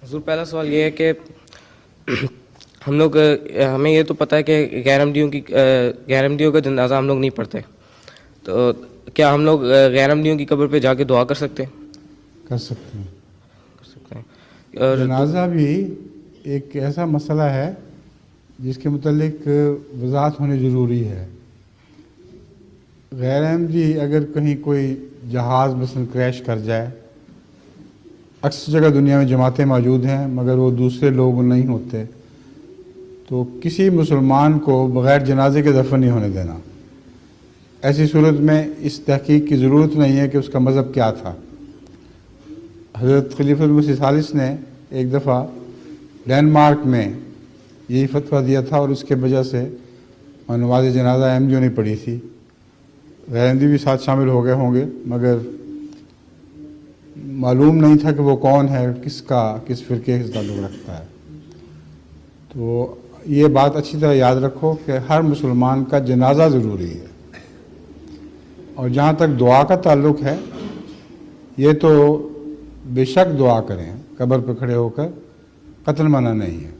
हुजूर, पहला सवाल ये है कि हमें ये तो पता है कि गैर अहमदियों का जनाजा हम लोग नहीं पढ़ते, तो क्या हम लोग गैर अहमदियों की कब्र पे जाके दुआ कर सकते हैं? कर सकते हैं। कर सकते हैं। और जनाजा भी एक ऐसा मसला है जिसके मुतल्लिक वजाहत होनी ज़रूरी है। गैर अहमदी अगर कहीं कोई जहाज़ मसलन क्रैश कर जाए, अक्सर जगह दुनिया में जमातें मौजूद हैं मगर वो दूसरे लोग नहीं होते, तो किसी मुसलमान को बग़ैर जनाजे के दफन नहीं होने देना। ऐसी सूरत में इस तहकीक की ज़रूरत नहीं है कि उसका मज़हब क्या था। हज़रत खलीफुल मसीह सालिस ने एक दफ़ा डेनमार्क में यही फतवा दिया था और उसके वजह से नमाज जनाजा अहमदियों ने पढ़ी थी। गैर अहमदी भी साथ शामिल हो गए होंगे मगर मालूम नहीं था कि वो कौन है, किस फ़िरके से ताल्लुक़ रखता है। तो ये बात अच्छी तरह याद रखो कि हर मुसलमान का जनाजा ज़रूरी है। और जहाँ तक दुआ का ताल्लुक़ है, ये तो बेशक दुआ करें, कब्र पर खड़े होकर, कत्ल मना नहीं है।